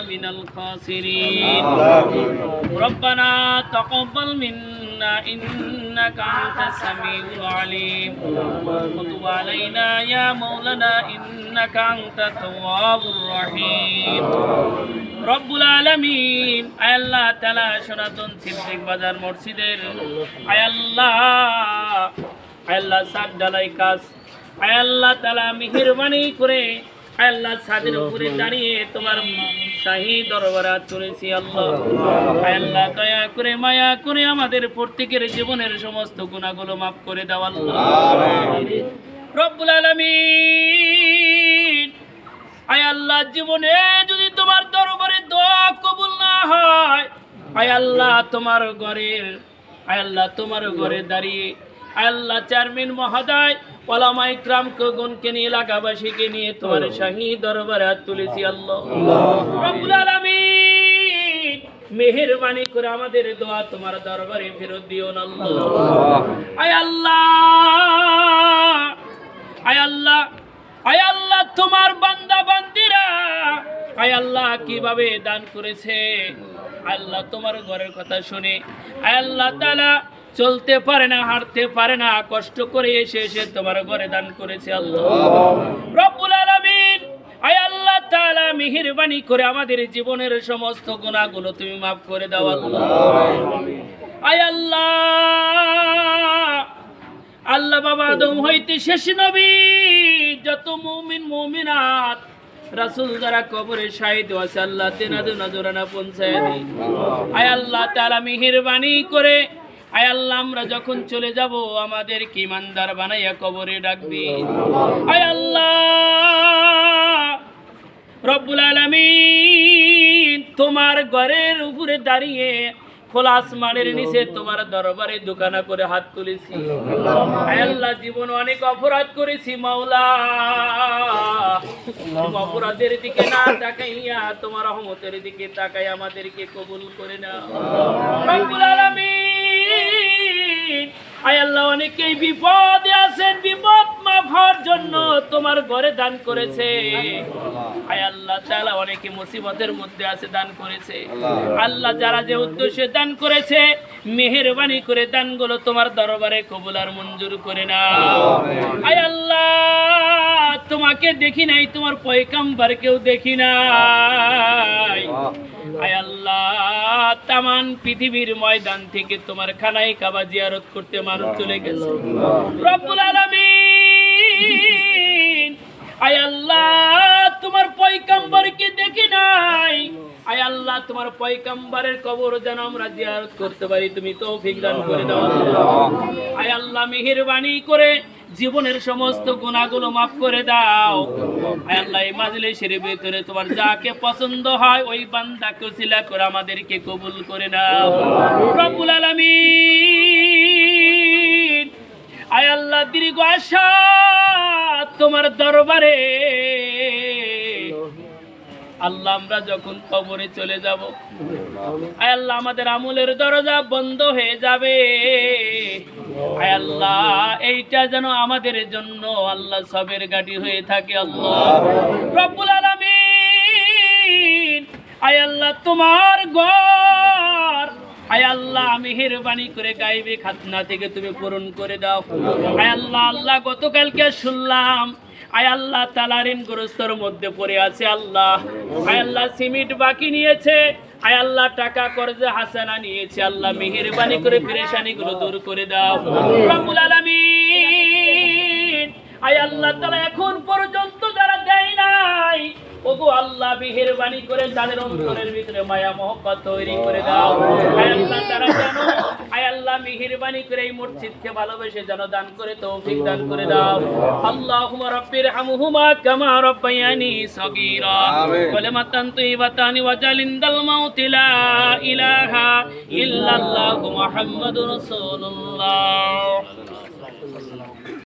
من الخاسرين ربنا تقبل منا إنك أنت السميع العليم وتب علينا يا مولانا إنك أنت التواب الرحيم রব্বুল আলামিন আল্লাহ তাআলা সনাতন সিদ্দিক বাজার মসজিদের আল্লাহ সাদ ঢালাই কাজ আল্লাহ তাআলা মেহেরবানি করে আল্লাহ ছাদের উপরে দাঁড়িয়ে তোমার শাহী দরবারে চলেছি আল্লাহ দয়া করে মায়া করে আমাদের প্রত্যেকের জীবনের সমস্ত গুনাহগুলো মাফ করে দাও আল্লাহ রব্বুল আলামিন আয় আল্লাহ জীবনে যদি তোমার দরবারে দোয়া কবুল না হয় আয় আল্লাহ তোমার ঘরে দাঁড়িয়ে আয় আল্লাহ চেয়ারম্যান মহোদয় ওলামা ইকরাম গণকে নিয়ে এলাকাবাসীকে নিয়ে তোমার শাহী দরবারে হাত তুলেছি আল্লাহ রব্বুল আলামিন মেহেরবানি করে আমাদের দোয়া তোমার দরবারে ফেরত দিও না আল্লাহ আয় আল্লাহ তোমার বান্দা বান্দিরা আয় আল্লাহ কিভাবে দান করেছে আল্লাহ তোমার ঘরের কথা শুনে আয় আল্লাহ তাআলা চলতে পারে না হাঁটতে পারে না কষ্ট করে এসে তোমার ঘরে দান করেছে আল্লাহ রব্বুল আলামিন আয় আল্লাহ তাআলা মেহেরবানি করে আমাদের জীবনের সমস্ত গুনাহগুলো তুমি মাফ করে দাও আল্লাহ আয় আল্লাহ বাবা আদম হইতে শেষ নবী যত মুমিন মুমিনাত রাসূল যারা কবরে শাহীদ হয়েছে আল্লাহ তেনাদের নজরানা পৌঁছায় দিই আয় আল্লাহ তাআলা মেহেরবানি করে আয় আল্লাহ আমরা যখন চলে যাব আমাদের কি ইমানদার বানাইয়া কবরে ডাকবি আয় আল্লাহ রব্বুল আলামিন তোমার ঘরের উপরে দাঁড়িয়ে খোলা আসমানের নিচে তোমার দরবারে দোকানা করে হাত তুলেছি আয় আল্লাহ জীবন অনেক অপরাধ করেছি মাওলা অপরাধের দিকে না তাকাইয়া তোমার রহমতের দিকে তাকাই আমাদেরকে কবুল করে নাও রব্বুল আলামিন আয় আল্লাহ অনেকেই বিপদে আছেন বিপদ মাফ হওয়ার জন্য তোমার ঘরে দান করেছে আয় আল্লাহ তাআলা অনেকে মুসিবতের মধ্যে আছে দান করেছে আল্লাহ যারা যে উদ্দেশ্যে দান করেছে মেহেরবানি করে দানগুলো তোমার দরবারে কবুল আর মঞ্জুর করে নাও আয় আল্লাহ তোমাকে দেখি নাই তোমার পয়গম্বরকেও দেখি নাই আয় আল্লাহ তামান পৃথিবীর ময়দান থেকে তোমার খানায় কাবা জিয়ারত করতে মানুষ চলে গেছে রব্বুল আলামিন আয় আল্লাহ তোমার পয়গম্বরকে দেখি নাই আয় আল্লাহ তোমার পয়গম্বরের কবর যেন আমরা জিয়ারত করতে পারি তুমি তৌফিক দান করে দাও আয় আল্লাহ মেহেরবানি করে জীবনের সমস্ত গুনাহগুলো মাফ করে দাও আয় আল্লাহ এই মাজলিসের ভিতরে তোমার যাকে পছন্দ হয় ওই বান্দাকে ওসিলা করে আমাদেরকে কবুল করে নাও রব্বুল আলামিন আয় আল্লাহ দীর্ঘ আশা তোমার দরবারে আল্লাহ আমরা যখন কবরে চলে যাব আয় আল্লাহ আমাদের আমলের দরজা বন্ধ হয়ে যাবে আয় আল্লাহ এইটা যেন আমাদের জন্য আল্লাহ সবের গাড়ি হয়ে থাকে আল্লাহ রব্বুল আলামিন আয় আল্লাহ তোমার ঘর আয় আল্লাহ মেহেরবানি করে গায়বে খাজনা থেকে তুমি পূরণ করে দাও আয় আল্লাহ গতকালকে শুনলাম আয় আল্লাহ তাআলা ঋণগ্রস্তর মধ্যে পড়ে আছে আল্লাহ আয় আল্লাহ সিমেন্ট বাকি নিয়েছে আয় আল্লাহ টাকা কর্জে হাসানা নিয়েছে আল্লাহ মেহেরবানি করে পেরেশানিগুলো দূর করে দাও রব্বুল আলামিন আয় আল্লাহ তাআলা এখন পর্যন্ত যারা দেয় নাই ওগো আল্লাহ মেহেরবানি করে তাদের অন্তরের ভিতরে মায়া মহব্বত তৈরি করে দাও আয় আল্লাহ তারা জানো আয় আল্লাহ মেহেরবানি করে এই মসজিদকে ভালোবেসে যেন দান করে তৌফিক দান করে দাও আল্লাহুম্মা রাব্বিরহামহুমা কামা রাব্বায়ানি সগীরা কালিমাতান তাইয়্যিবাতান ওয়াজাল ইনদাল মাউতি লা ইলাহা ইল্লাল্লাহু মুহাম্মাদুর রাসূলুল্লাহ